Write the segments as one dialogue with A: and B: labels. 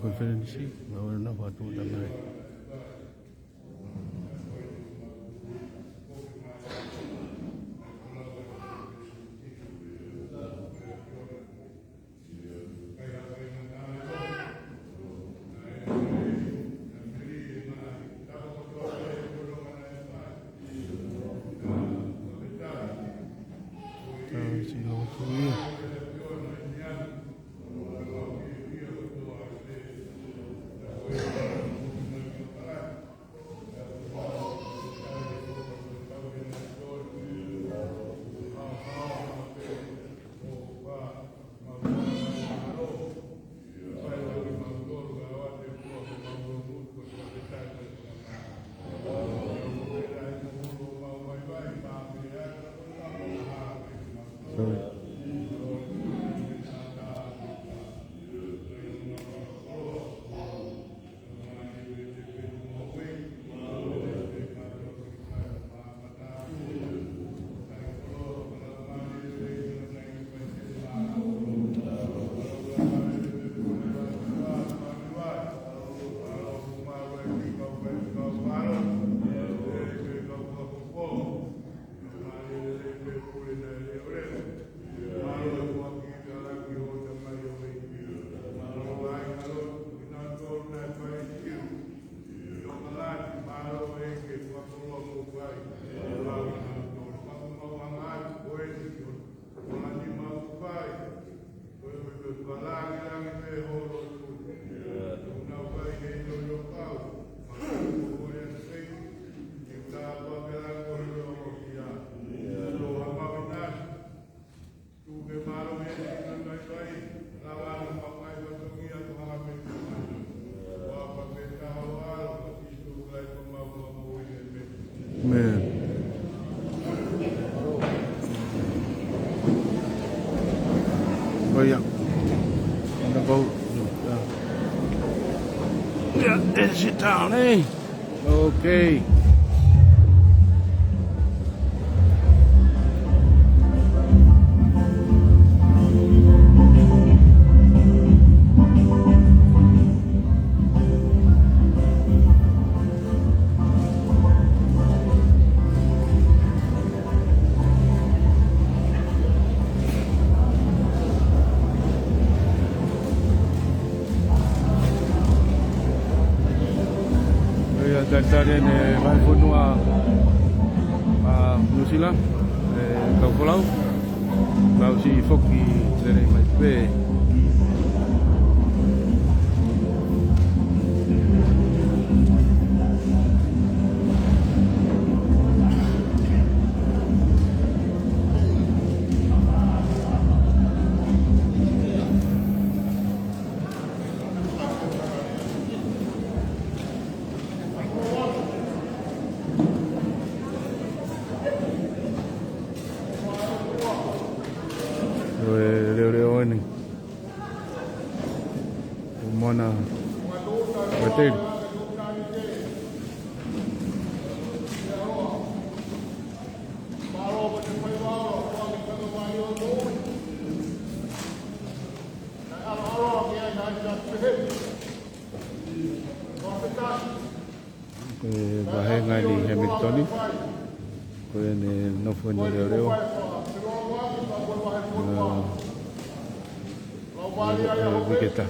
A: Konferensi naona watu ndani. Oh yeah, on the boat. Yeah, that's it down, eh? Okay. Dari vai funua New Zealand kau pulau kau si foki dari mai pe Mona Betul. Bahaya ngai di Hamilton ni, kau ni nopo ni leo. Kita,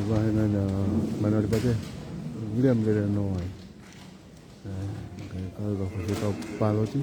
A: bahay na mana dipakai William le no ai ka ko ko palo ti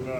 B: Nah,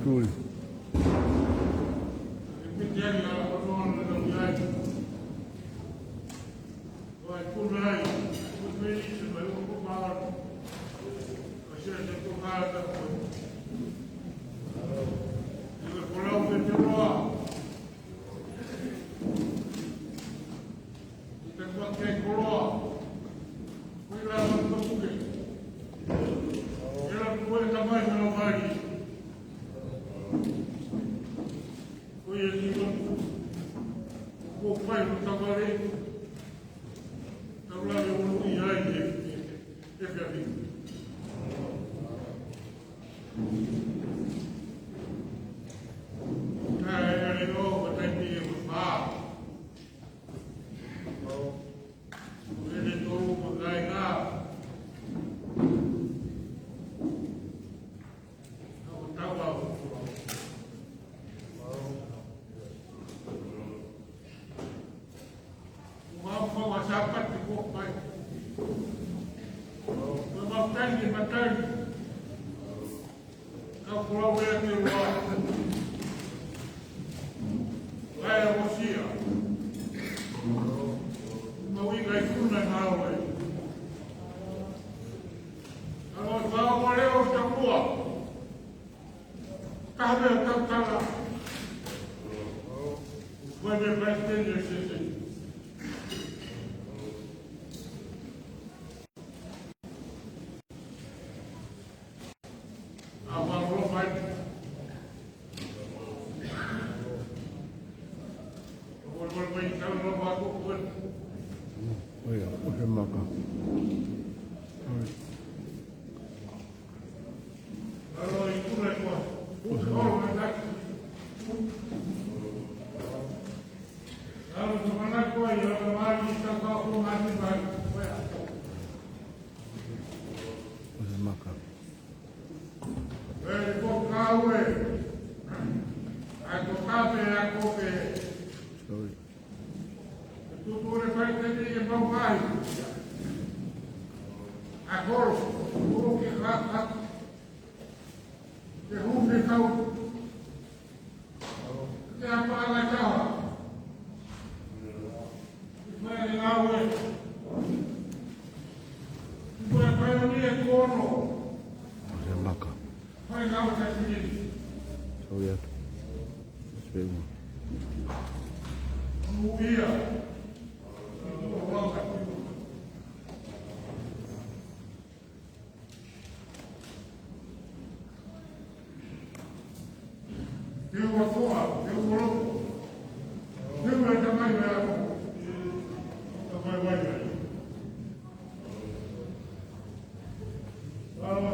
A: Cool.
B: sapat di kok pai. Makan di makan. Kau pulau yang di luar. Saya Rusia. Mau ikai kunan hawai. Kalau tahu boleh orang tua. Kami akan kalah. Bukan presiden yang sisi. Abang Roman. Bukan main kalau Roman aku pun.
A: Oh ya, boleh makan.
B: Kalau itu lekor. Oh, nak. Kalau kemana kau yang kemarin kita kau mati balik.
A: Boleh makan.
B: Kau kau aku kafe aku ke.
A: Sorry.
B: Tu boleh pergi ke Bombay. Aku ke Rakat. Ke Hubei kau. Ke apa lagi kau? Vai lá, ué. Vai unir corno.
A: Boleh makan.
B: Vai lá, ué, filho.
A: Sorry ya. Sebelum.
B: Ia. Eu vou falar, eu vou. Eu vou também ver. Vai.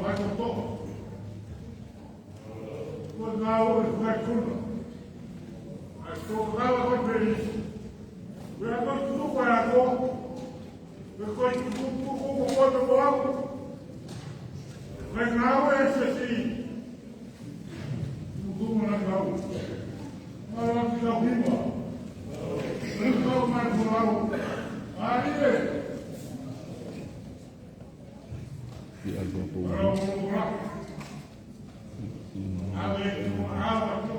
B: Vai com todo. Quando na hora vai tudo. Mas tocava com feliz. Eu agora tudo para agora. Eu conheço tudo como pode voar. Mas na hora é assim. Tudo na hora. Mas ela fica viva. Não mais voar. Aí
A: Di album aku.
B: kalau murah, ada itu apa tu?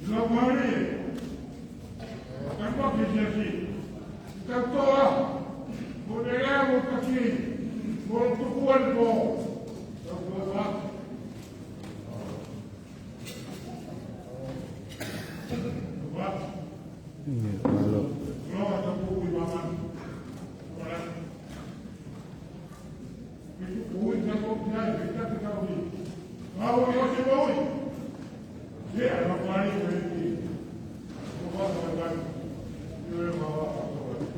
B: Lamari, kan kau kerja sih, kan kau